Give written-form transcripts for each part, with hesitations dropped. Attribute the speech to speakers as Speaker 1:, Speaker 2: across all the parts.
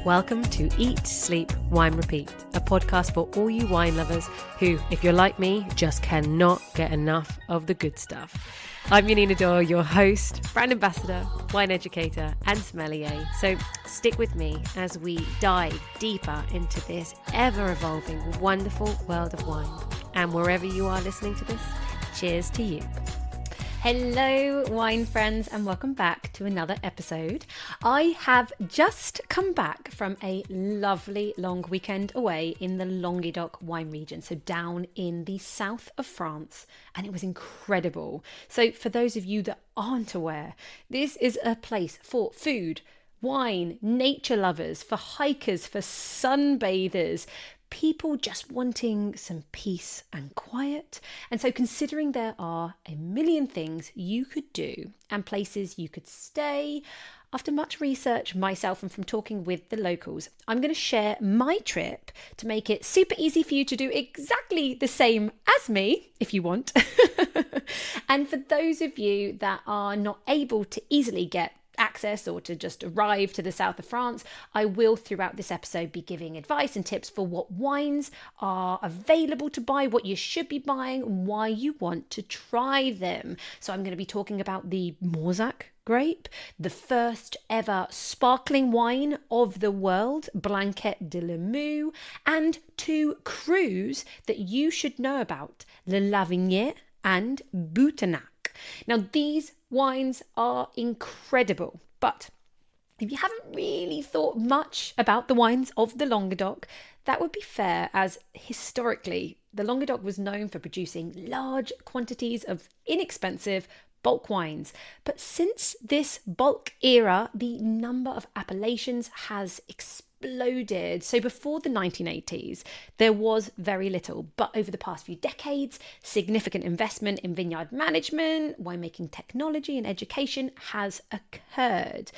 Speaker 1: Welcome to Eat, Sleep, Wine, Repeat, a podcast for all you wine lovers who, if you're like me, just cannot get enough of the good stuff. I'm Minerve, your host, brand ambassador, wine educator, and sommelier. So stick with me as we dive deeper into this ever-evolving, wonderful world of wine. And wherever you are listening to this, cheers to you. Hello, wine friends, and welcome back to another episode. I have just come back from a lovely long weekend away in the Languedoc wine region, so down in the south of France, and it was incredible. So for those of you that aren't aware, this is a place for food, wine, nature lovers, for hikers, for sunbathers, people just wanting some peace and quiet. And so considering there are a million things you could do and places you could stay, after much research myself and from talking with the locals, I'm going to share my trip to make it super easy for you to do exactly the same as me, if you want. And for those of you that are not able to easily get access or to just arrive to the south of France, I will throughout this episode be giving advice and tips for what wines are available to buy, what you should be buying, and why you want to try them. So I'm going to be talking about the Mauzac grape, the first ever sparkling wine of the world, Blanquette de Limoux, and two crus that you should know about, the Livinière and Boutenac. Now, these wines are incredible, but if you haven't really thought much about the wines of the Languedoc, that would be fair, as historically, the Languedoc was known for producing large quantities of inexpensive bulk wines. But since this bulk era, the number of appellations has exploded. So before the 1980s, there was very little, but over the past few decades, significant investment in vineyard management, winemaking technology and education has occurred.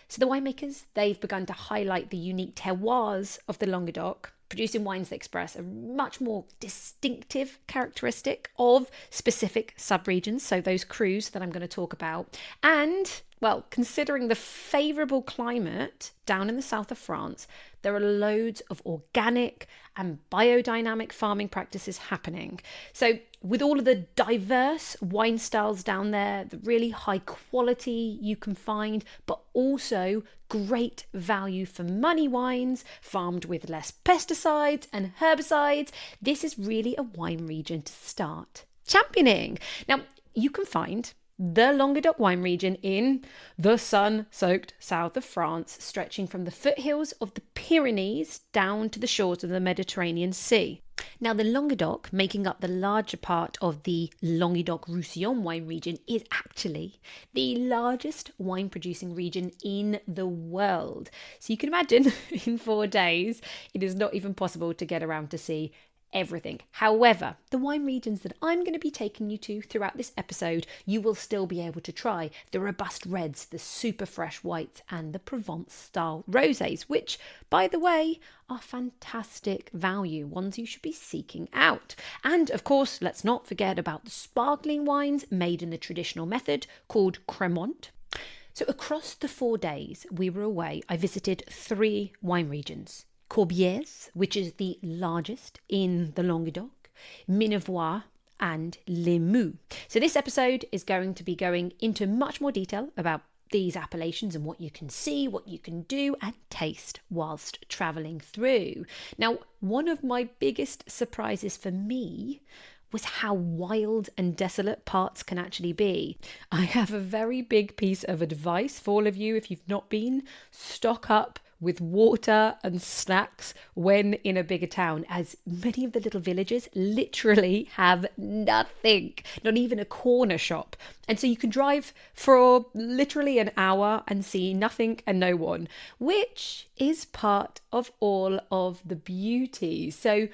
Speaker 1: So the winemakers, they've begun to highlight the unique terroirs of the Languedoc, producing wines that express a much more distinctive characteristic of specific subregions, so those crus that I'm going to talk about. And, well, considering the favourable climate down in the south of France, there are loads of organic and biodynamic farming practices happening. So with all of the diverse wine styles down there, the really high quality you can find, but also great value for money wines, farmed with less pesticides and herbicides, this is really a wine region to start championing. Now, you can find the Languedoc wine region in the sun-soaked south of France, stretching from the foothills of the Pyrenees down to the shores of the Mediterranean Sea. Now, the Languedoc, making up the larger part of the Languedoc-Roussillon wine region, is actually the largest wine-producing region in the world. So you can imagine, in 4 days, it is not even possible to get around to see everything. However, the wine regions that I'm going to be taking you to throughout this episode, you will still be able to try the robust reds, the super fresh whites, and the Provence style rosés, which, by the way, are fantastic value, ones you should be seeking out. And of course, let's not forget about the sparkling wines made in the traditional method called Cremant. So across the 4 days we were away, I visited 3 wine regions. Corbières, which is the largest in the Languedoc, Minervois, and Limoux. So this episode is going to be going into much more detail about these appellations and what you can see, what you can do and taste whilst travelling through. Now, one of my biggest surprises for me was how wild and desolate parts can actually be. I have a very big piece of advice for all of you if you've not been. Stock up with water and snacks when in a bigger town, as many of the little villages literally have nothing, not even a corner shop. And so you can drive for literally an hour and see nothing and no one, which is part of all of the beauty. So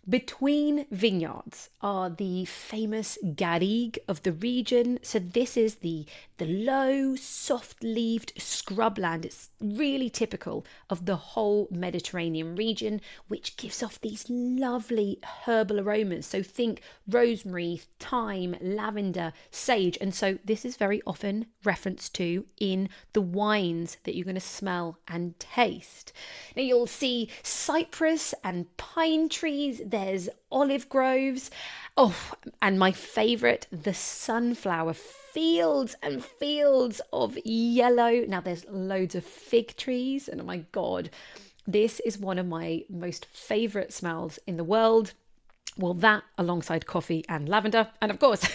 Speaker 1: Between vineyards are the famous garrigue of the region. So this is the low, soft-leaved scrubland. It's really typical of the whole Mediterranean region, which gives off these lovely herbal aromas. So think rosemary, thyme, lavender, sage. And so this is very often referenced to in the wines that you're going to smell and taste. Now you'll see cypress and pine trees. There's olive groves. Oh, and my favourite, the sunflower fields and fields of yellow. Now there's loads of fig trees, and oh my God, this is one of my most favourite smells in the world. Well, that alongside coffee and lavender. And of course,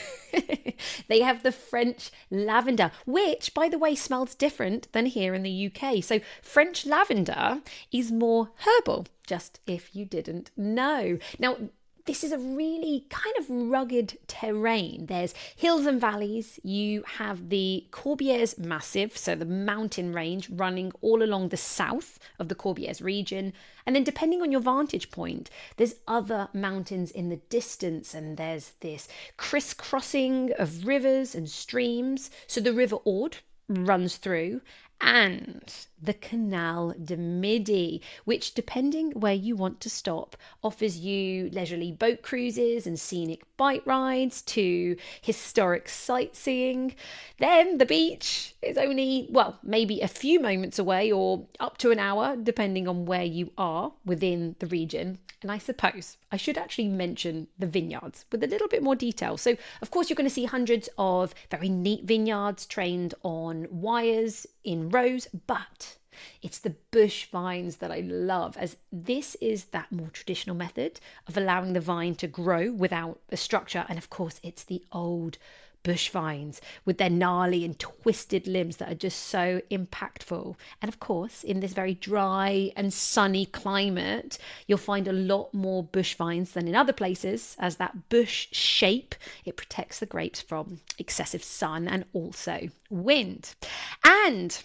Speaker 1: they have the French lavender, which, by the way, smells different than here in the UK. So French lavender is more herbal, just if you didn't know. Now, this is a really kind of rugged terrain. There's hills and valleys. You have the Corbières Massif, so the mountain range running all along the south of the Corbières region. And then depending on your vantage point, there's other mountains in the distance, and there's this crisscrossing of rivers and streams. So the River Aude runs through, and the Canal du Midi, which, depending where you want to stop, offers you leisurely boat cruises and scenic bike rides to historic sightseeing. Then the beach is only, well, maybe a few moments away or up to an hour, depending on where you are within the region. And I suppose I should actually mention the vineyards with a little bit more detail. So, of course, you're going to see hundreds of very neat vineyards trained on wires in rows, but it's the bush vines that I love, as this is that more traditional method of allowing the vine to grow without a structure. And of course, it's the old bush vines with their gnarly and twisted limbs that are just so impactful. And of course, in this very dry and sunny climate, you'll find a lot more bush vines than in other places, as that bush shape, it protects the grapes from excessive sun and also wind. And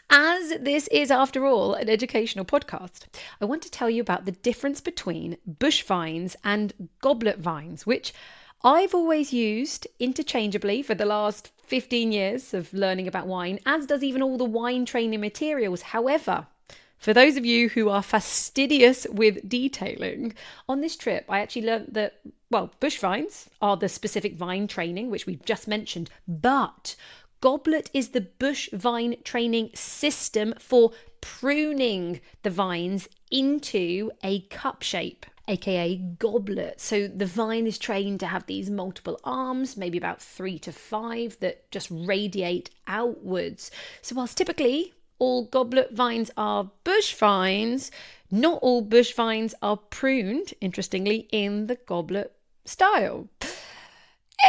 Speaker 1: as this is, after all, an educational podcast, I want to tell you about the difference between bush vines and goblet vines, which I've always used interchangeably for the last 15 years of learning about wine, as does even all the wine training materials. However, for those of you who are fastidious with detailing, on this trip, I actually learned that, well, bush vines are the specific vine training, which we've just mentioned, but goblet is the bush vine training system for pruning the vines into a cup shape, aka goblet. So the vine is trained to have these multiple arms, maybe about 3 to 5, that just radiate outwards. So whilst typically all goblet vines are bush vines, not all bush vines are pruned, interestingly, in the goblet style.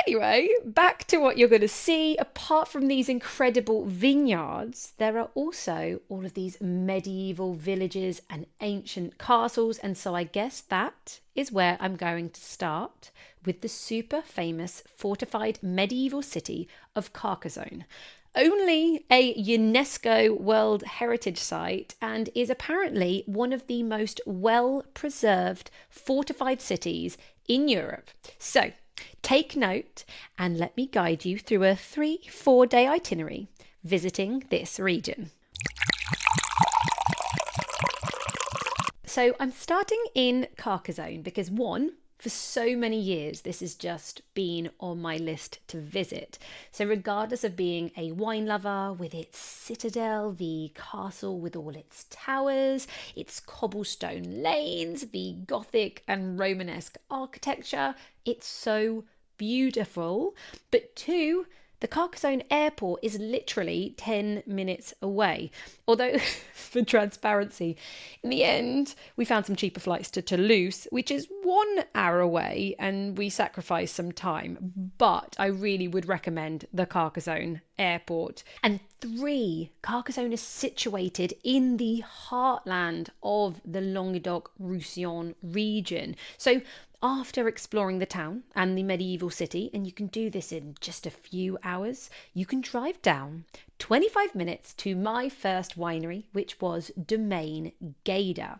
Speaker 1: Anyway, back to what you're going to see. Apart from these incredible vineyards, there are also all of these medieval villages and ancient castles. And so I guess that is where I'm going to start, with the super famous fortified medieval city of Carcassonne. Only a UNESCO World Heritage Site, and is apparently one of the most well-preserved fortified cities in Europe. So take note and let me guide you through a 3-4 day itinerary visiting this region. So I'm starting in Carcassonne because, one, for so many years, this has just been on my list to visit. So regardless of being a wine lover, with its citadel, the castle with all its towers, its cobblestone lanes, the Gothic and Romanesque architecture, it's so beautiful. But two, the Carcassonne airport is literally 10 minutes away. Although, for transparency, in the end, we found some cheaper flights to Toulouse, which is 1 hour away, and we sacrificed some time. But I really would recommend the Carcassonne airport. And 3, Carcassonne is situated in the heartland of the Languedoc-Roussillon region. So after exploring the town and the medieval city, and you can do this in just a few hours, you can drive down 25 minutes to my first winery, which was Domaine Gaida.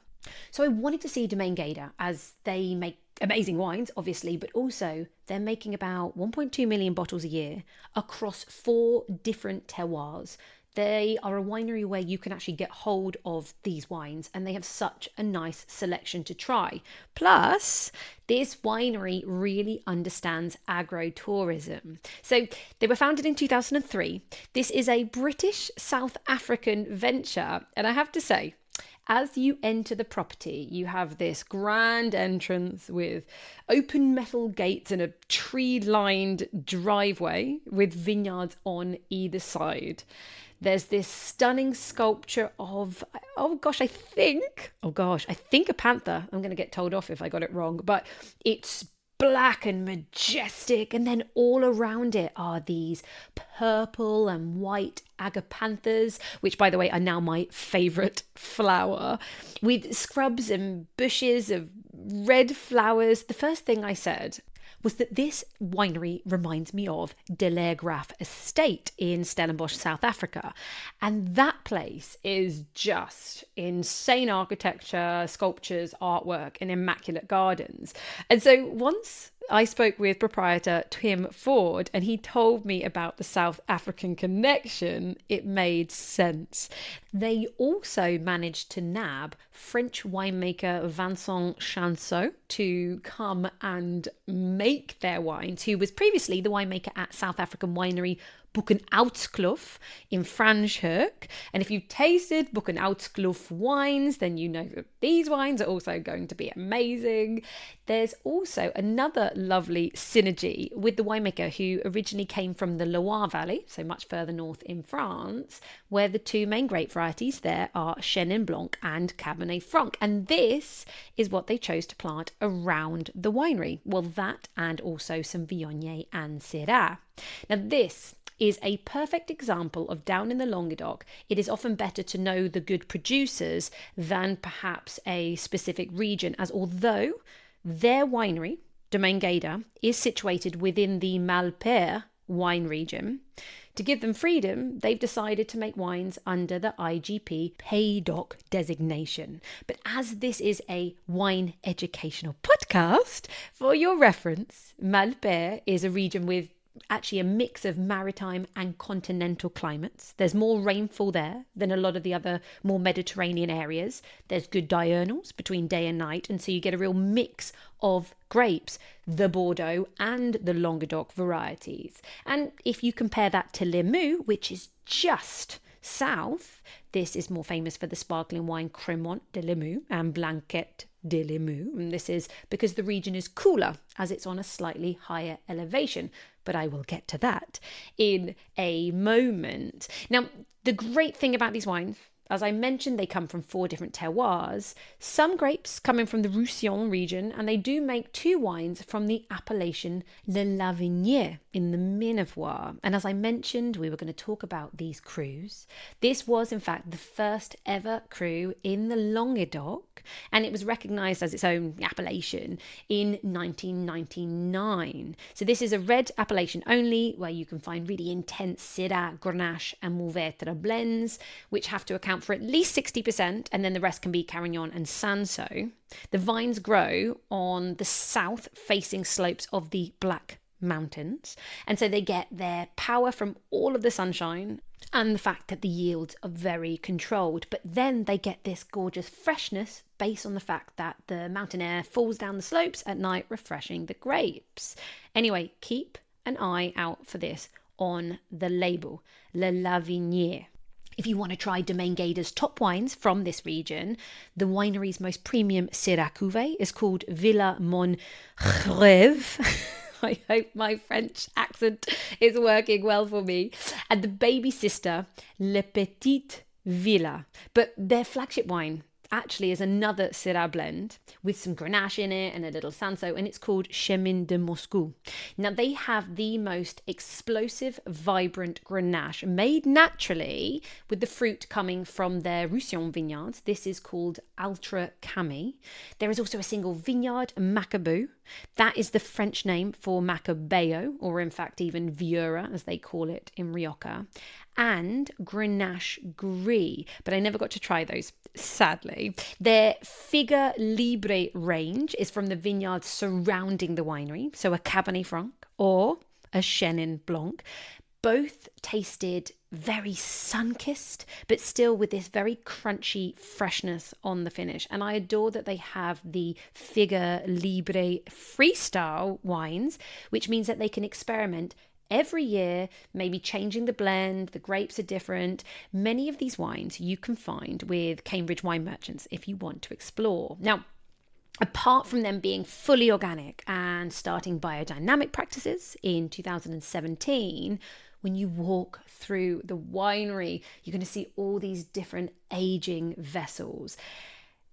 Speaker 2: So I wanted to see Domaine Gader, as they make amazing wines, obviously, but also they're making about 1.2 million bottles a year across 4 different terroirs. They are a winery where you can actually get hold of these wines, and they have such a nice selection to try. Plus, this winery really understands agro-tourism. So they were founded in 2003. This is a British South African venture, and I have to say, as you enter the property, you have this grand entrance with open metal gates and a tree-lined driveway with vineyards on either side. There's this stunning sculpture of, I think a panther. I'm going to get told off if I got it wrong, but it's black and majestic, and then all around it are these purple and white agapanthus, which, by the way, are now my favourite flower, with scrubs and bushes of red flowers. The first thing I said was that this winery reminds me of De Graaf Estate in Stellenbosch, South Africa. And that place is just insane architecture, sculptures, artwork, and immaculate gardens. And so once I spoke with proprietor Tim Ford and he told me about the South African connection, it made sense. They also managed to nab French winemaker Vincent Chanceau to come and make their wines, who was previously the winemaker at South African winery Boekenhoutkloof in Franschhoek. And if you've tasted Boekenhoutkloof wines, then you know that these wines are also going to be amazing. There's also another lovely synergy with the winemaker who originally came from the Loire Valley, so much further north in France, where the 2 main grape varieties there are Chenin Blanc and Cabernet Franc. And this is what they chose to plant around the winery. Well, that and also some Viognier and Syrah. Now, this is a perfect example of down in the Languedoc, it is often better to know the good producers than perhaps a specific region, as although their winery, Domaine Gader, is situated within the Malpère wine region, to give them freedom, they've decided to make wines under the IGP Pays d'Oc designation. But as this is a wine educational podcast, for your reference, Malpère is a region with actually a mix of maritime and continental climates. There's more rainfall there than a lot of the other more Mediterranean areas. There's good diurnals between day and night, and so you get a real mix of grapes, the Bordeaux and the Languedoc varieties. And if you compare that to Limoux, which is just south, this is more famous for the sparkling wine Crémant de Limoux and Blanquette de Limoux. And this is because the region is cooler as it's on a slightly higher elevation. But I will get to that in a moment. Now, the great thing about these wines, as I mentioned, they come from 4 different terroirs. Some grapes coming from the Roussillon region, and they do make 2 wines from the appellation Le Lavinière in the Minervois. And as I mentioned, we were going to talk about these crus. This was, in fact, the first ever cru in the Languedoc, and it was recognised as its own appellation in 1999. So this is a red appellation only, where you can find really intense Syrah, Grenache and Mourvèdre blends, which have to account for at least 60%, and then the rest can be Carignan and Sanso. The vines grow on the south-facing slopes of the Black Mountains, and so they get their power from all of the sunshine and the fact that the yields are very controlled. But then they get this gorgeous freshness based on the fact that the mountain air falls down the slopes at night, refreshing the grapes. Anyway, keep an eye out for this on the label, Le Lavinière. If you want to try Domaine Gader's top wines from this region, the winery's most premium Syrah cuvée is called Villa Montreuve. I hope my French accent is working well for me. And the baby sister, Le Petit Villa. But their flagship wine actually is another Syrah blend with some Grenache in it and a little Sanso, and it's called Chemin de Moscou. Now, they have the most explosive, vibrant Grenache made naturally with the fruit coming from their Roussillon vineyards. This is called Ultra Camay. There is also a single vineyard, Macabou, That is the French name for Macabeo, or in fact even Viura, as they call it in Rioja, and Grenache Gris, but I never got to try those, sadly. Their Figa Libre range is from the vineyards surrounding the winery, so a Cabernet Franc or a Chenin Blanc. Both tasted very sun-kissed, but still with this very crunchy freshness on the finish. And I adore that they have the Figa Libre freestyle wines, which means that they can experiment every year, maybe changing the blend. The grapes are different. Many of these wines you can find with Cambridge wine merchants if you want to explore. Now, apart from them being fully organic and starting biodynamic practices in 2017, when you walk through the winery, you're going to see all these different aging vessels.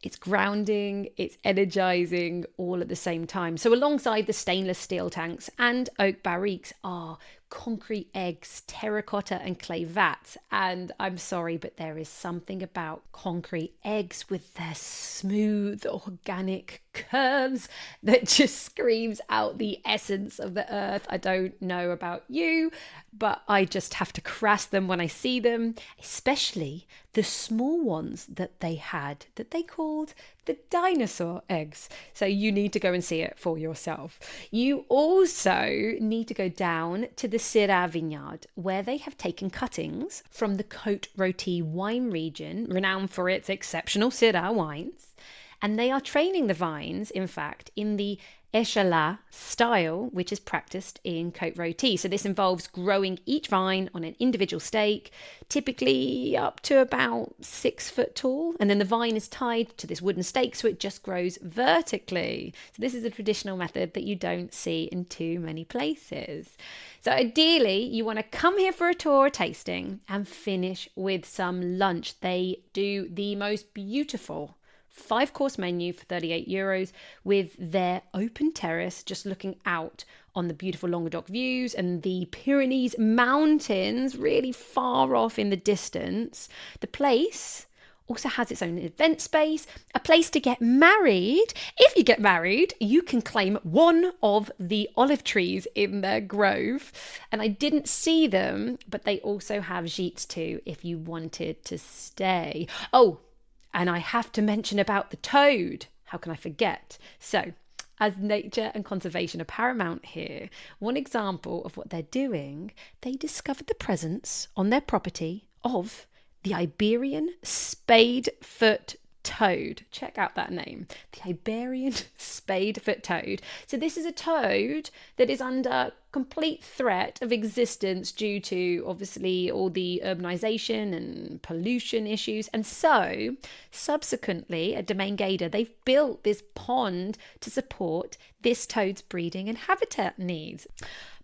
Speaker 2: It's grounding, it's energizing all at the same time. So alongside the stainless steel tanks and oak barriques are concrete eggs, terracotta and clay vats. And I'm sorry, but there is something about concrete eggs with their smooth organic curves that just screams out the essence of the earth. I don't know about you, but I just have to caress them when I see them, especially the small ones that they had that they called the dinosaur eggs. So you need to go and see it for yourself. You also need to go down to the Syrah vineyard, where they have taken cuttings from the Côte Rôtie wine region, renowned for its exceptional Syrah wines. And they are training the vines, in fact, in the échalas style, which is practiced in Côte Rôtie. So this involves growing each vine on an individual stake, typically up to about 6 foot tall. And then the vine is tied to this wooden stake, so it just grows vertically. So this is a traditional method that you don't see in too many places. So ideally, you want to come here for a tour, tasting, and finish with some lunch. They do the most beautiful 5-course menu for €38 with their open terrace just looking out on the beautiful Languedoc views and the Pyrenees mountains really far off in the distance. The place also has its own event space, a place to get married. If you get married, you can claim one of the olive trees in their grove. And I didn't see them, but they also have gîtes too if you wanted to stay. Oh, and I have to mention about the toad. How can I forget? So, as nature and conservation are paramount here, one example of what they're doing, they discovered the presence on their property of the Iberian spadefoot toad. Check out that name, the Iberian spadefoot toad. So this is a toad that is under complete threat of existence due to obviously all the urbanization and pollution issues. And so subsequently at Domaine Gaida, they've built this pond to support this toad's breeding and habitat needs.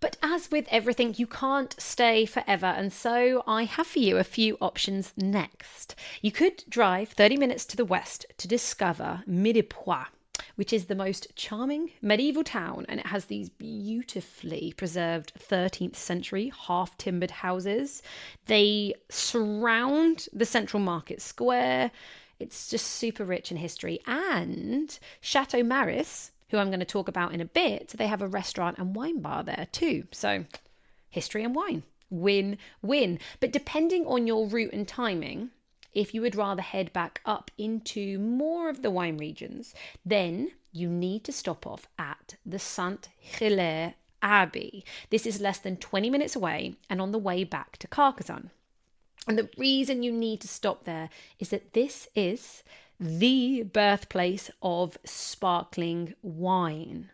Speaker 2: But as with everything, you can't stay forever. And so I have for you a few options next. You could drive 30 minutes to the west to discover Minervois, which is the most charming medieval town, and it has these beautifully preserved 13th century half-timbered houses. They surround the central market square. It's just super rich in history. And Chateau Maris, who I'm going to talk about in a bit, they have a restaurant and wine bar there too. So history and wine, win-win. But depending on your route and timing, if you would rather head back up into more of the wine regions, then you need to stop off at the Saint-Hilaire Abbey. This is less than 20 minutes away and on the way back to Carcassonne. And the reason you need to stop there is that this is the birthplace of sparkling wine.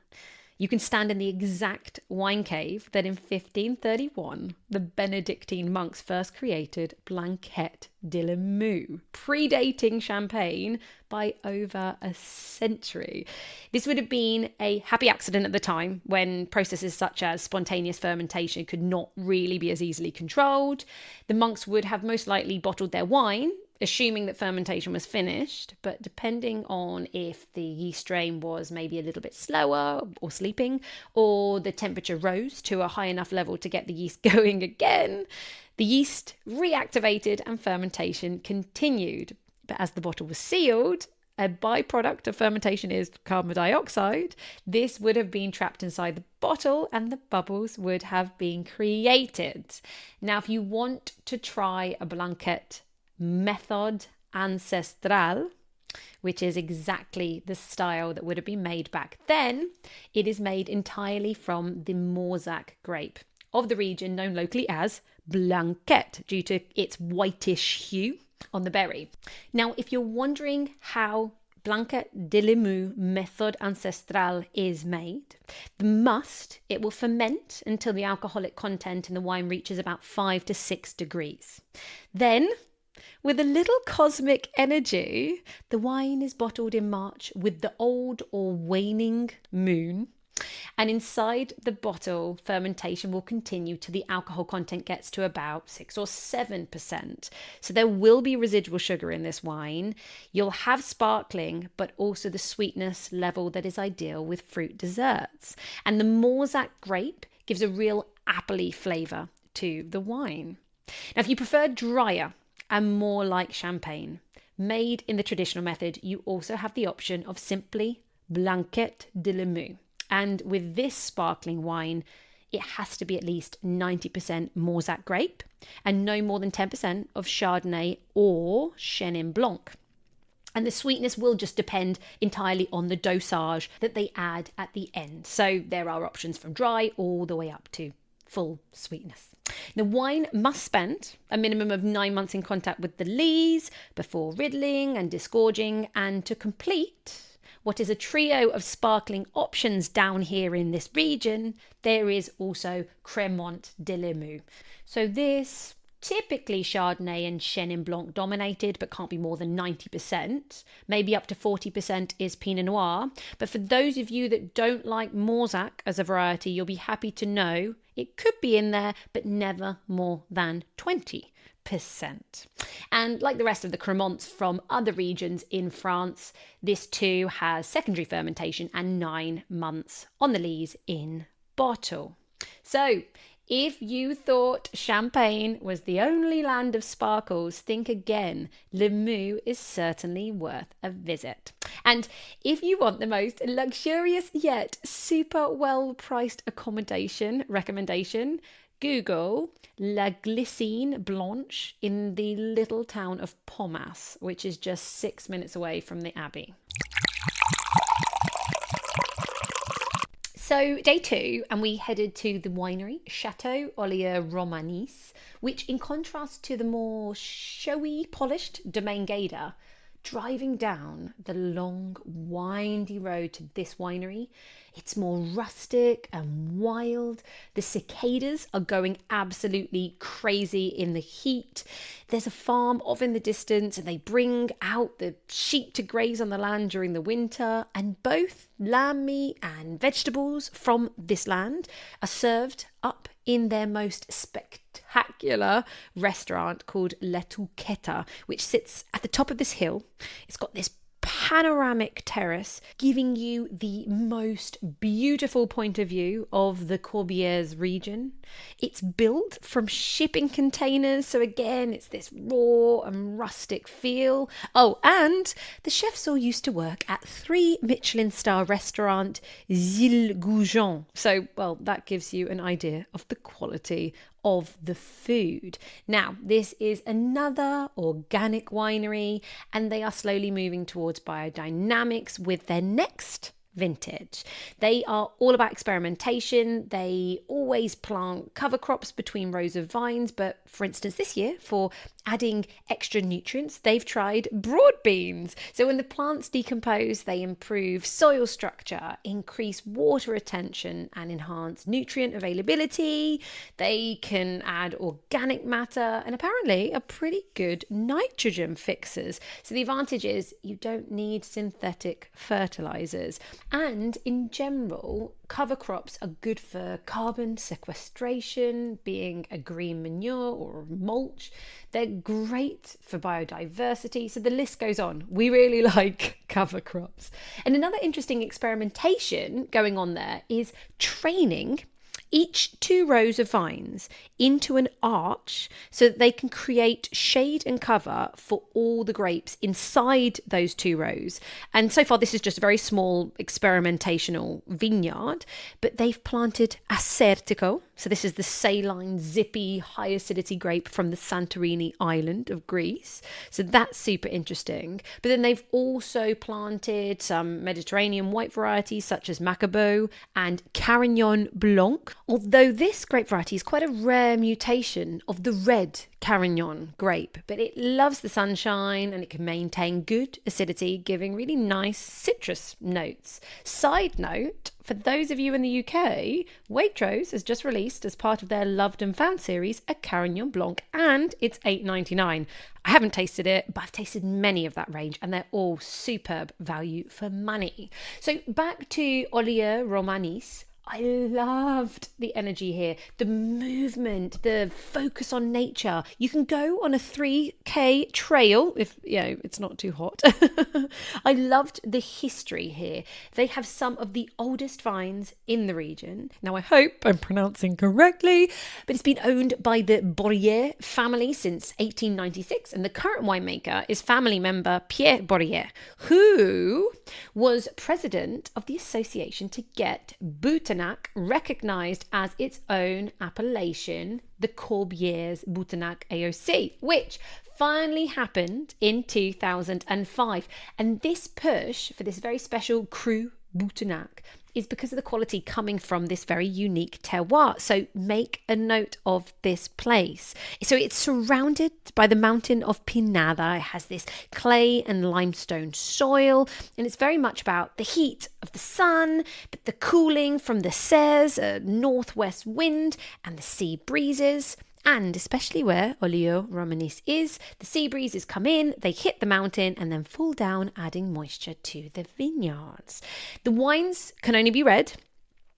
Speaker 2: You can stand in the exact wine cave that in 1531 the Benedictine monks first created Blanquette de Limoux, predating champagne by over a century. This would have been a happy accident at the time when processes such as spontaneous fermentation could not really be as easily controlled. The monks would have most likely bottled their wine, assuming that fermentation was finished, but depending on if the yeast strain was maybe a little bit slower or sleeping, or the temperature rose to a high enough level to get the yeast going again, the yeast reactivated and fermentation continued. But as the bottle was sealed a byproduct of fermentation is carbon dioxide, this would have been trapped inside the bottle and the bubbles would have been created. Now, if you want to try a Blanquette method ancestral, which is exactly the style that would have been made back then, it is made entirely from the Mauzac grape of the region known locally as Blanquette, due to its whitish hue on the berry. Now, if you're wondering how Blanquette de Limoux method ancestral is made, it will ferment until the alcoholic content in the wine reaches about 5 to 6 degrees. Then, with a little cosmic energy, the wine is bottled in March with the old or waning moon. And inside the bottle, fermentation will continue till the alcohol content gets to about 6 or 7%. So there will be residual sugar in this wine. You'll have sparkling, but also the sweetness level that is ideal with fruit desserts. And the Mauzac grape gives a real appley flavour to the wine. Now, if you prefer drier and more like champagne, made in the traditional method, you also have the option of simply Blanquette de Limoux. And with this sparkling wine, it has to be at least 90% Mauzac grape and no more than 10% of Chardonnay or Chenin Blanc. And the sweetness will just depend entirely on the dosage that they add at the end. So there are options from dry all the way up to full sweetness. The wine must spend a minimum of 9 months in contact with the lees before riddling and disgorging, and to complete what is a trio of sparkling options down here in this region, there is also Cremant de Limoux. So this, typically Chardonnay and Chenin Blanc dominated, but can't be more than 90%. Maybe up to 40% is Pinot Noir. But for those of you that don't like Mauzac as a variety, you'll be happy to know it could be in there, but never more than 20%. And like the rest of the Cremants from other regions in France, this too has secondary fermentation and 9 months on the lees in bottle. So if you thought Champagne was the only land of sparkles, think again. Limoux is certainly worth a visit. And if you want the most luxurious yet super well-priced accommodation recommendation, Google La Glycine Blanche in the little town of Pommas, which is just 6 minutes away from the Abbey. So day 2, and we headed to the winery Chateau Ollier Romanus, which in contrast to the more showy, polished Domaine Gaida, driving down the long, windy road to this winery, it's more rustic and wild. The cicadas are going absolutely crazy in the heat. There's a farm off in the distance and they bring out the sheep to graze on the land during the winter. And both lamb meat and vegetables from this land are served up in their most spectacular restaurant called La Touqueta, which sits at the top of this hill. It's got this panoramic terrace giving you the most beautiful point of view of the Corbières region. It's built from shipping containers, so again it's this raw and rustic feel. Oh, and the chefs all used to work at 3 Michelin star restaurant Gilles Goujon, so well, that gives you an idea of the quality of the food. Now, this is another organic winery, and they are slowly moving towards biodynamics with their next vintage. They are all about experimentation. They always plant cover crops between rows of vines, but for instance this year, for adding extra nutrients, they've tried broad beans. So when the plants decompose, they improve soil structure, increase water retention, and enhance nutrient availability. They can add organic matter and apparently a pretty good nitrogen fixers. So the advantage is you don't need synthetic fertilizers. And in general, cover crops are good for carbon sequestration, being a green manure or mulch. They're great for biodiversity. So the list goes on. We really like cover crops. And another interesting experimentation going on there is training each 2 rows of vines into an arch so that they can create shade and cover for all the grapes inside those 2 rows. And so far, this is just a very small experimentational vineyard, but they've planted Acertico. So this is the saline, zippy, high acidity grape from the Santorini island of Greece. So that's super interesting. But then they've also planted some Mediterranean white varieties such as Macabo and Carignan Blanc. Although this grape variety is quite a rare mutation of the red Carignan grape, but it loves the sunshine and it can maintain good acidity, giving really nice citrus notes. Side note, for those of you in the UK, Waitrose has just released, as part of their Loved and Found series, a Carignan Blanc, and it's $8.99. I haven't tasted it, but I've tasted many of that range, and they're all superb value for money. So back to Olieu Romanus. I loved the energy here, the movement, the focus on nature. You can go on a 3K trail if, it's not too hot. I loved the history here. They have some of the oldest vines in the region. Now, I hope I'm pronouncing correctly, but it's been owned by the Corbières family since 1896, and the current winemaker is family member Pierre Corbières, who was president of the association to get Boutenac recognised as its own appellation, the Corbières Boutenac AOC, which finally happened in 2005. And this push for this very special cru Boutenac is because of the quality coming from this very unique terroir. So make a note of this place. So it's surrounded by the mountain of Pinada. It has this clay and limestone soil, and it's very much about the heat of the sun, but the cooling from the Cers, a northwest wind, and the sea breezes. And especially where Olieu Romanus is, the sea breezes come in, they hit the mountain and then fall down, adding moisture to the vineyards. The wines can only be red,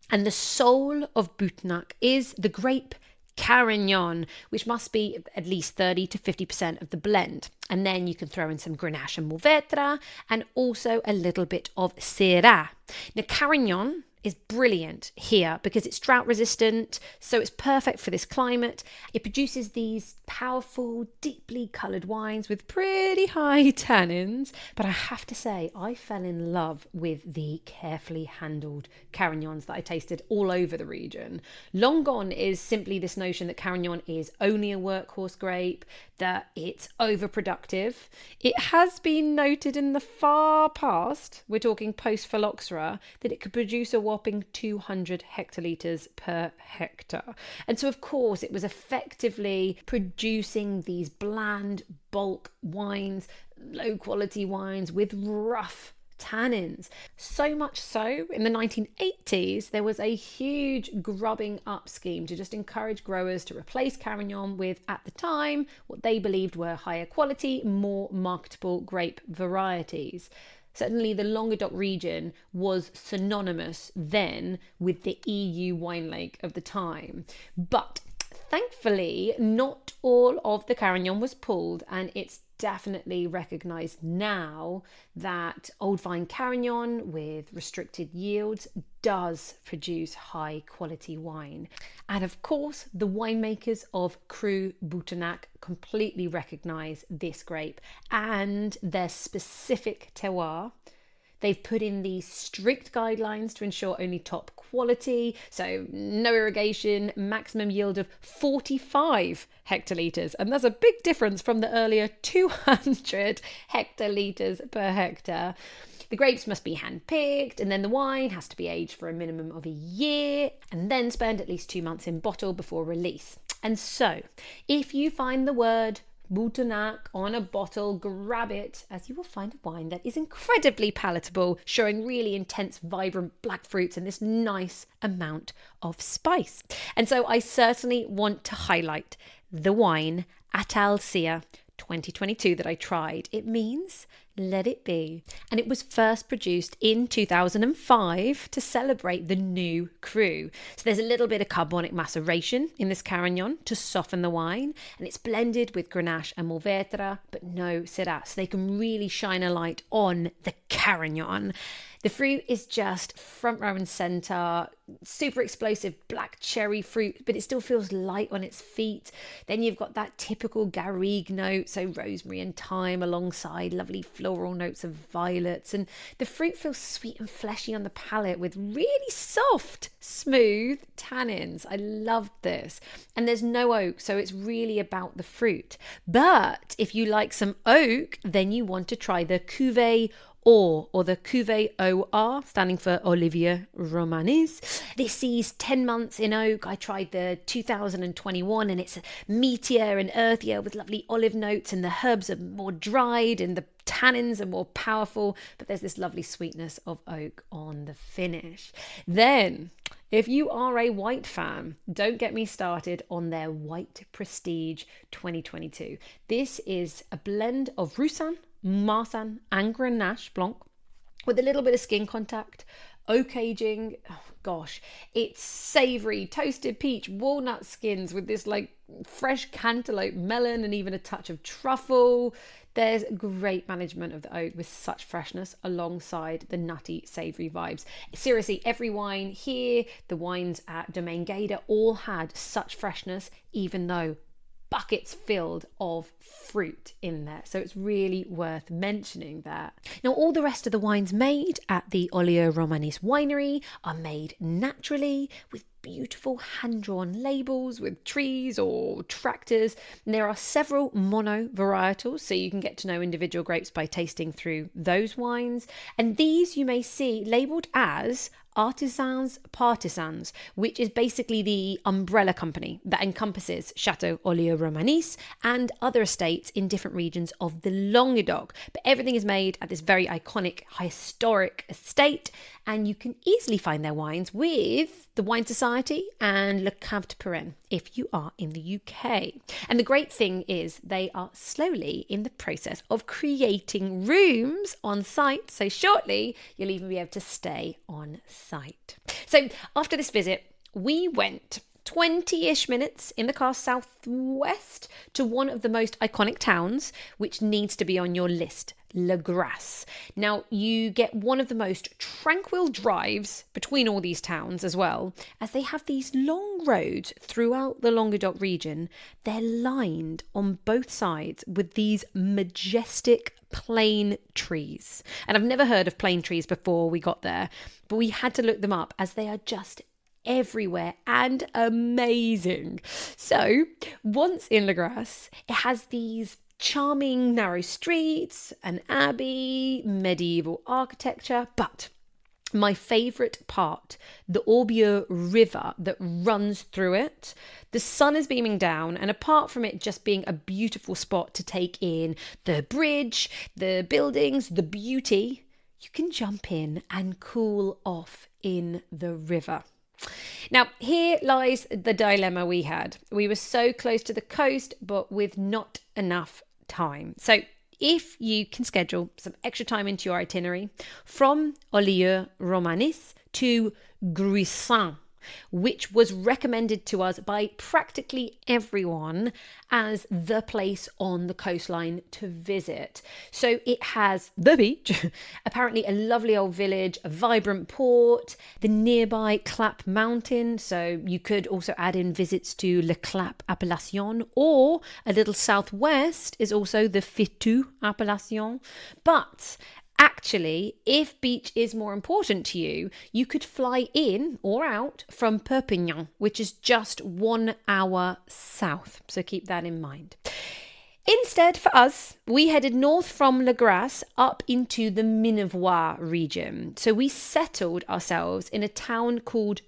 Speaker 2: and the soul of Boutenac is the grape Carignan, which must be at least 30 to 50% of the blend. And then you can throw in some Grenache and Mourvèdre and also a little bit of Syrah. Now, Carignan is brilliant here because it's drought resistant, so it's perfect for this climate. It produces these powerful, deeply coloured wines with pretty high tannins, but I have to say I fell in love with the carefully handled Carignans that I tasted all over the region. Long gone is simply this notion that Carignan is only a workhorse grape, that it's overproductive. It has been noted in the far past, we're talking post-phylloxera, that it could produce a whopping 200 hectolitres per hectare. And so, of course, it was effectively producing these bland bulk wines, low-quality wines with rough tannins. So much so, in the 1980s, there was a huge grubbing up scheme to just encourage growers to replace Carignan with, at the time, what they believed were higher quality, more marketable grape varieties. Certainly the Languedoc region was synonymous then with the EU wine lake of the time. But thankfully, not all of the Carignan was pulled, and it's definitely recognised now that old vine Carignan with restricted yields does produce high quality wine. And of course, the winemakers of Cru Boutenac completely recognise this grape and their specific terroir. They've put in these strict guidelines to ensure only top quality, so no irrigation, maximum yield of 45 hectolitres. And that's a big difference from the earlier 200 hectolitres per hectare. The grapes must be hand-picked, and then the wine has to be aged for a minimum of a year, and then spend at least 2 months in bottle before release. And so, if you find the word Boutenac on a bottle, grab it, as you will find a wine that is incredibly palatable, showing really intense, vibrant black fruits and this nice amount of spice. And so I certainly want to highlight the wine Atalsia 2022 that I tried. It means let it be. And it was first produced in 2005 to celebrate the new cru. So there's a little bit of carbonic maceration in this Carignan to soften the wine, and it's blended with Grenache and Mourvèdre, but no Syrah. So they can really shine a light on the Carignan. The fruit is just front row and center, super explosive black cherry fruit, but it still feels light on its feet. Then you've got that typical garrigue note, so rosemary and thyme alongside lovely floral notes of violets. And the fruit feels sweet and fleshy on the palate with really soft, smooth tannins. I loved this. And there's no oak, so it's really about the fruit. But if you like some oak, then you want to try the Cuvée or the Cuvée OR, standing for Olivier Romanus. This sees 10 months in oak. I tried the 2021 and it's meatier and earthier with lovely olive notes, and the herbs are more dried and the tannins are more powerful, but there's this lovely sweetness of oak on the finish. Then, if you are a white fan, don't get me started on their White Prestige 2022. This is a blend of Roussanne, Marsanne and Grenache Blanc with a little bit of skin contact, oak aging. Oh gosh, it's savory, toasted peach, walnut skins with this like fresh cantaloupe, melon, and even a touch of truffle. There's great management of the oak with such freshness alongside the nutty, savoury vibes. Seriously, every wine here, the wines at Domaine Gaida, all had such freshness, even though buckets filled of fruit in there. So it's really worth mentioning that. Now, all the rest of the wines made at the Olivier Romanus winery are made naturally with beautiful hand-drawn labels with trees or tractors. And there are several mono varietals, so you can get to know individual grapes by tasting through those wines. And these you may see labelled as Artisans Partisans, which is basically the umbrella company that encompasses Chateau Olivier Romanus and other estates in different regions of the Languedoc. But everything is made at this very iconic, historic estate, and you can easily find their wines with the Wine Society and Le Cave Perrin if you are in the UK. And the great thing is they are slowly in the process of creating rooms on site, so shortly you'll even be able to stay on site. So after this visit, we went 20-ish minutes in the car southwest to one of the most iconic towns, which needs to be on your list, Le Grasse. Now, you get one of the most tranquil drives between all these towns as well, as they have these long roads throughout the Languedoc region. They're lined on both sides with these majestic plane trees. And I've never heard of plane trees before we got there, but we had to look them up as they are just everywhere and amazing. So once in Le Grasse, it has these charming narrow streets, an abbey, medieval architecture, but my favourite part, the Corbières river that runs through it. The sun is beaming down, and apart from it just being a beautiful spot to take in the bridge, the buildings, the beauty, you can jump in and cool off in the river. Now, here lies the dilemma we had. We were so close to the coast, but with not enough time. So if you can schedule some extra time into your itinerary, from Olivier Romanus to Gruissan, which was recommended to us by practically everyone as the place on the coastline to visit. So it has the beach, apparently a lovely old village, a vibrant port, the nearby Clap Mountain. So you could also add in visits to Le Clap Appellation, or a little southwest is also the Fitou Appellation. But actually, if beach is more important to you, you could fly in or out from Perpignan, which is just 1 hour south. So keep that in mind. Instead, for us, we headed north from Le Grasse up into the Minervois region. So we settled ourselves in a town called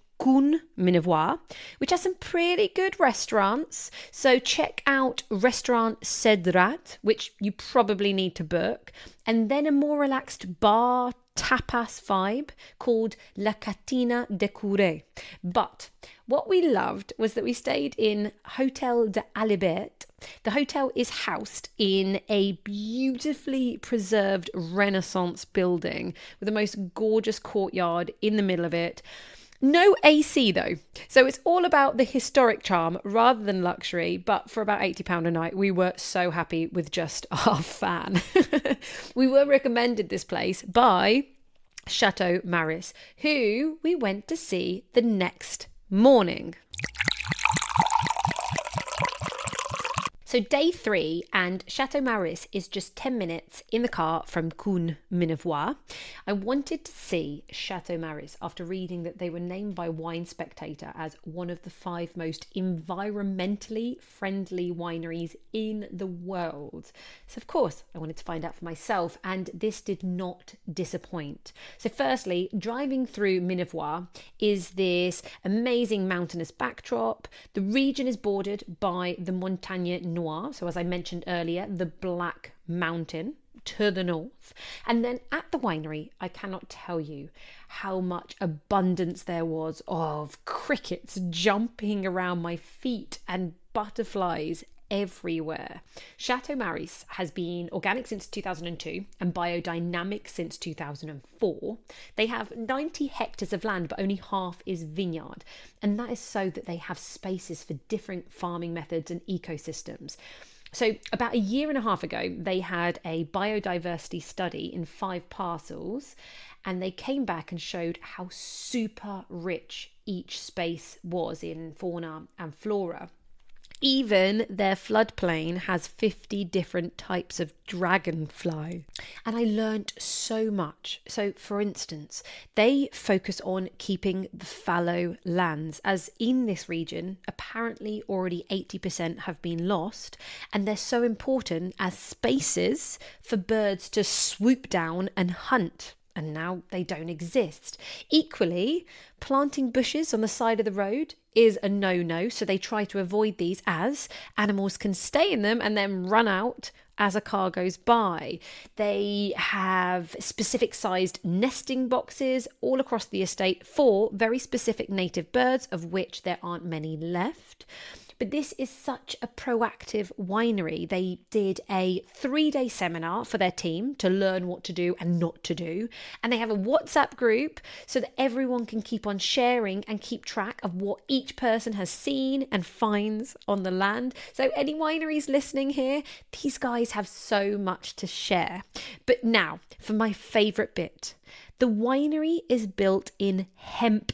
Speaker 2: Minervois, which has some pretty good restaurants. So check out Restaurant Cedrat, which you probably need to book, and then a more relaxed bar tapas vibe called La Catina de Couré. But what we loved was that we stayed in Hotel de Alibert. The hotel is housed in a beautifully preserved Renaissance building with the most gorgeous courtyard in the middle of it. No AC though, so it's all about the historic charm rather than luxury, but for about £80 a night, we were so happy with just our fan. We were recommended this place by Chateau Maris, who we went to see the next morning. So day 3, and Chateau Maris is just 10 minutes in the car from Cunes, Minervois. I wanted to see Chateau Maris after reading that they were named by Wine Spectator as one of the 5 most environmentally friendly wineries in the world. So of course I wanted to find out for myself, and this did not disappoint. So firstly, driving through Minervois is this amazing mountainous backdrop. The region is bordered by the Montagne Noire, so as I mentioned earlier, the Black Mountain to the north. And then at the winery, I cannot tell you how much abundance there was of crickets jumping around my feet and butterflies everywhere. Chateau Maris has been organic since 2002 and biodynamic since 2004. They have 90 hectares of land, but only half is vineyard. And that is so that they have spaces for different farming methods and ecosystems. So about a year and a half ago, they had a biodiversity study in 5 parcels, and they came back and showed how super rich each space was in fauna and flora. Even their floodplain has 50 different types of dragonfly. And I learned so much. So, for instance, they focus on keeping the fallow lands, as in this region, apparently already 80% have been lost. And they're so important as spaces for birds to swoop down and hunt. And now they don't exist. Equally, planting bushes on the side of the road is a no-no, so they try to avoid these, as animals can stay in them and then run out as a car goes by. They have specific sized nesting boxes all across the estate for very specific native birds, of which there aren't many left. But this is such a proactive winery. They did a 3-day seminar for their team to learn what to do and not to do. And they have a WhatsApp group so that everyone can keep on sharing and keep track of what each person has seen and finds on the land. So any wineries listening here, these guys have so much to share. But now for my favourite bit. The winery is built in hemp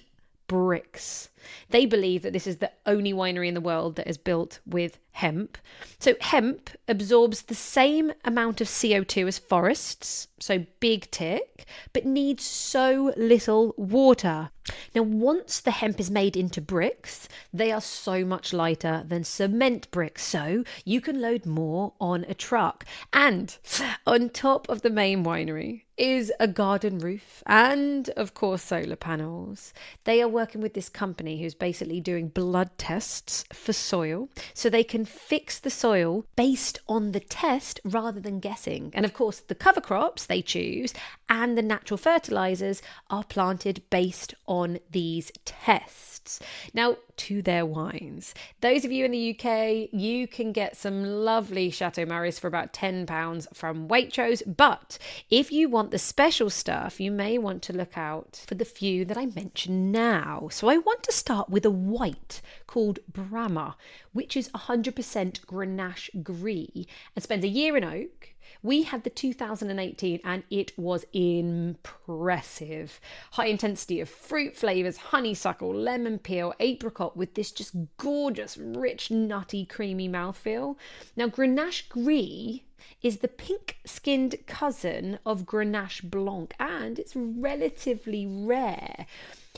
Speaker 2: bricks. They believe that this is the only winery in the world that is built with hemp. So hemp absorbs the same amount of CO2 as forests, so big tick, but needs so little water. Now, once the hemp is made into bricks, they are so much lighter than cement bricks, so you can load more on a truck. And on top of the main winery is a garden roof and, of course, solar panels. They are working with this company who's basically doing blood tests for soil, so they can fix the soil based on the test rather than guessing. And of course, the cover crops they choose and the natural fertilizers are planted based on these tests. Now, to their wines. Those of you in the UK, you can get some lovely Chateau Maris for about £10 from Waitrose. But if you want the special stuff, you may want to look out for the few that I mention now. So I want to start with a white called Brahma, which is 100% Grenache Gris and spends a year in oak. We had the 2018 and it was impressive. High intensity of fruit flavours, honeysuckle, lemon peel, apricot, with this just gorgeous, rich, nutty, creamy mouthfeel. Now, Grenache Gris is the pink-skinned cousin of Grenache Blanc, and it's relatively rare.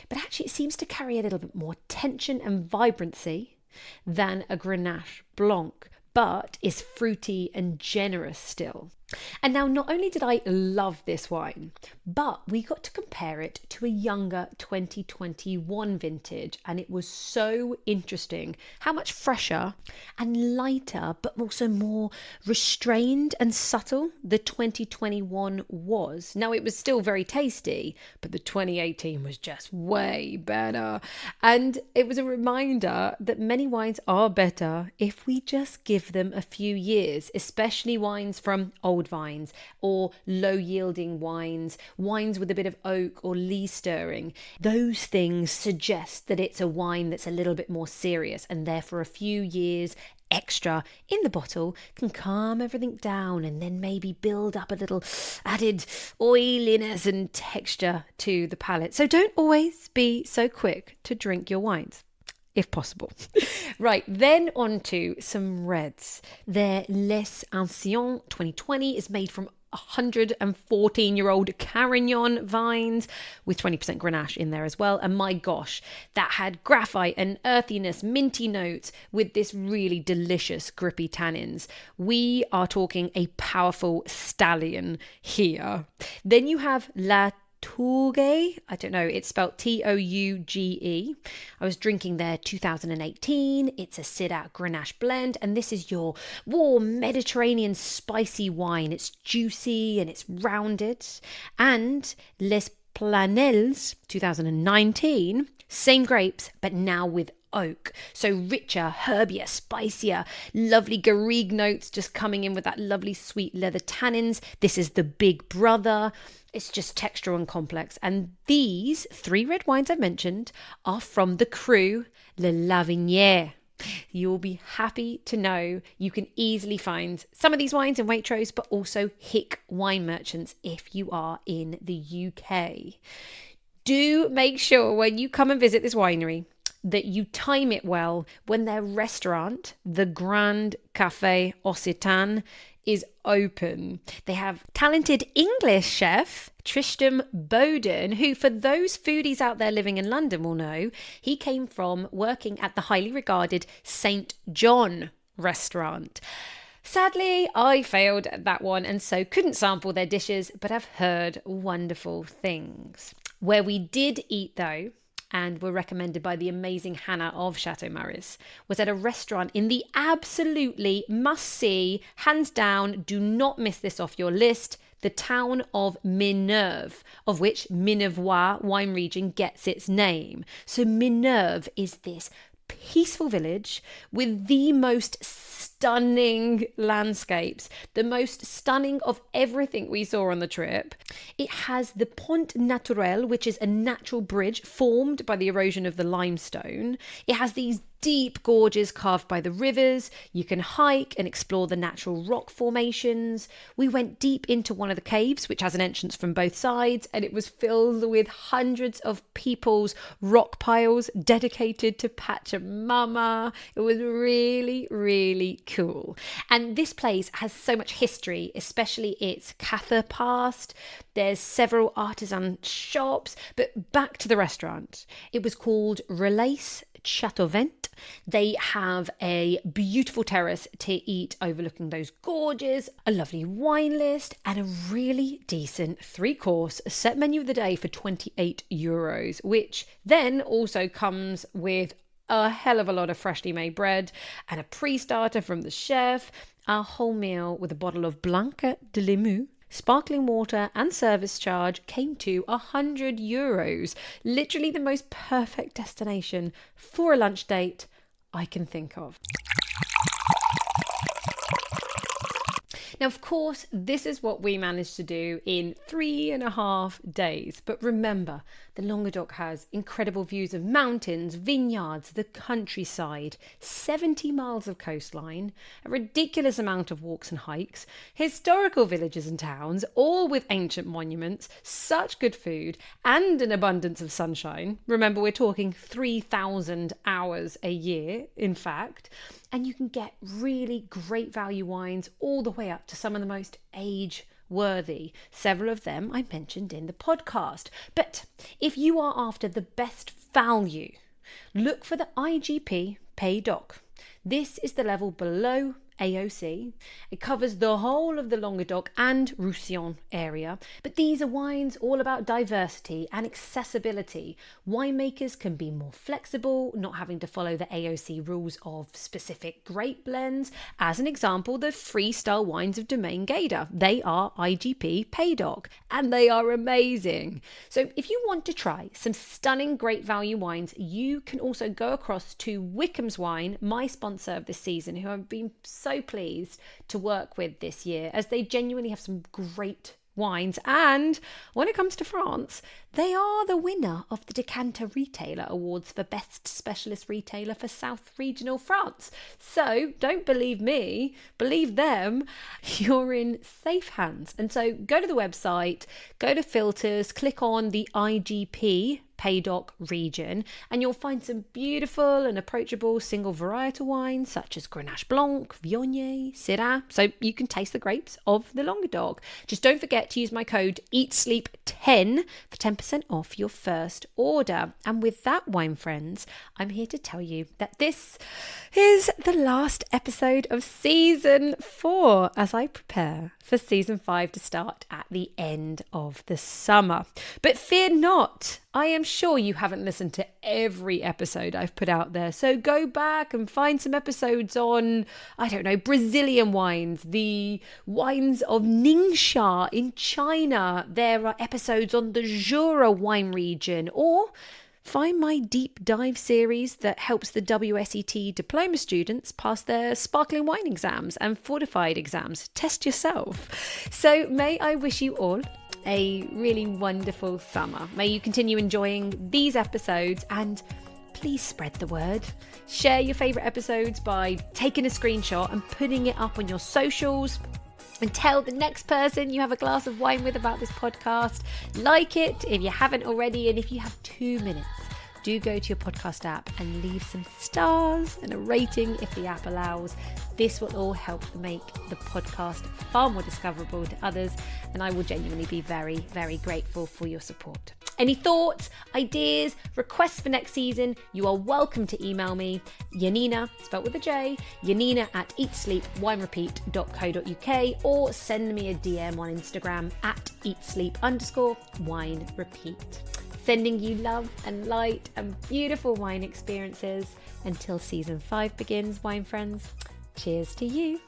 Speaker 2: But actually it seems to carry a little bit more tension and vibrancy than a Grenache Blanc, but is fruity and generous still. And now, not only did I love this wine, but we got to compare it to a younger 2021 vintage, and it was so interesting how much fresher and lighter, but also more restrained and subtle the 2021 was. Now, it was still very tasty, but the 2018 was just way better. And it was a reminder that many wines are better if we just give them a few years, especially wines from older old vines, or low yielding wines with a bit of oak or lee stirring. Those things suggest that it's a wine that's a little bit more serious, and therefore a few years extra in the bottle can calm everything down and then maybe build up a little added oiliness and texture to the palate. So don't always be so quick to drink your wines, if possible. Right, then on to some reds. Their Les Anciens 2020 is made from 114-year-old Carignan vines with 20% Grenache in there as well. And my gosh, that had graphite and earthiness, minty notes with this really delicious grippy tannins. We are talking a powerful stallion here. Then you have La Touge, I don't know, it's spelled Touge. I was drinking their 2018. It's a Syrah Grenache blend, and this is your warm Mediterranean spicy wine. It's juicy and it's rounded. And Les Planels 2019, same grapes, but now with oak. So richer, herbier, spicier, lovely garrigue notes just coming in with that lovely sweet leather tannins. This is the big brother. It's just textural and complex. And these 3 red wines I mentioned are from the cru Le Livinière. You'll be happy to know you can easily find some of these wines in Waitrose, but also Hick wine merchants if you are in the UK. Do make sure when you come and visit this winery that you time it well when their restaurant, the Grand Café Occitan, is open. They have talented English chef Tristram Bowden, who, for those foodies out there living in London will know, he came from working at the highly regarded St. John restaurant. Sadly, I failed at that one and so couldn't sample their dishes, but I've heard wonderful things. Where we did eat though, and were recommended by the amazing Hannah of Chateau Maris, was at a restaurant in the absolutely must-see, hands down, do not miss this off your list, the town of Minerve, of which Minervois wine region gets its name. So Minerve is this peaceful village with the most stunning landscapes, the most stunning of everything we saw on the trip. It has the Pont Naturel, which is a natural bridge formed by the erosion of the limestone. It has these deep gorges carved by the rivers. You can hike and explore the natural rock formations. We went deep into one of the caves, which has an entrance from both sides, and it was filled with hundreds of people's rock piles dedicated to Pachamama. It was really, really cool. And this place has so much history, especially its Cather past. There's several artisan shops, but back to the restaurant. It was called Relais Chateauvent. They have a beautiful terrace to eat overlooking those gorges, a lovely wine list, and a really decent 3-course set menu of the day for €28, which then also comes with a hell of a lot of freshly made bread and a pre-starter from the chef, a whole meal with a bottle of Blanquette de Limoux, sparkling water and service charge came to €100. Literally the most perfect destination for a lunch date I can think of. Now, of course, this is what we managed to do in 3.5 days. But remember, the Languedoc has incredible views of mountains, vineyards, the countryside, 70 miles of coastline, a ridiculous amount of walks and hikes, historical villages and towns, all with ancient monuments, such good food, and an abundance of sunshine. Remember, we're talking 3,000 hours a year, in fact. And you can get really great value wines all the way up to some of the most age-worthy. Several of them I mentioned in the podcast. But if you are after the best value, look for the IGP Pays d'Oc. This is the level below AOC. It covers the whole of the Languedoc and Roussillon area, but these are wines all about diversity and accessibility. Winemakers can be more flexible, not having to follow the AOC rules of specific grape blends. As an example, the freestyle wines of Domaine Gaida. They are IGP Pays d'Oc, and they are amazing. So if you want to try some stunning great value wines, you can also go across to Wickham's Wine, my sponsor of this season, who have been so so pleased to work with this year, as they genuinely have some great wines. And when it comes to France, they are the winner of the Decanter Retailer Awards for Best Specialist Retailer for South Regional France. So don't believe me, believe them. You're in safe hands. And so go to the website, go to filters, click on the IGP Pays-Doc region, and you'll find some beautiful and approachable single varietal wines such as Grenache Blanc, Viognier, Syrah, so you can taste the grapes of the Languedoc. Just don't forget to use my code EATSLEEP10 for 10% off your first order. And with that, wine friends, I'm here to tell you that this is the last episode of season 4 as I prepare for season 5 to start at the end of the summer. But fear not, I am sure you haven't listened to every episode I've put out there. So go back and find some episodes on, I don't know, Brazilian wines, the wines of Ningxia in China. There are episodes on the Jura wine region, or find my deep dive series that helps the WSET diploma students pass their sparkling wine exams and fortified exams. Test yourself. So may I wish you all a really wonderful summer. May you continue enjoying these episodes, and please spread the word. Share your favourite episodes by taking a screenshot and putting it up on your socials. And tell the next person you have a glass of wine with about this podcast. Like it if you haven't already. And if you have 2 minutes, do go to your podcast app and leave some stars and a rating if the app allows. This will all help make the podcast far more discoverable to others, and I will genuinely be very, very grateful for your support. Any thoughts, ideas, requests for next season, you are welcome to email me, Janina, spelled with a J, Janina at eatsleepwinerepeat.co.uk, or send me a DM on Instagram at eatsleep_winerepeat. Sending you love and light and beautiful wine experiences until season 5 begins, wine friends. Cheers to you.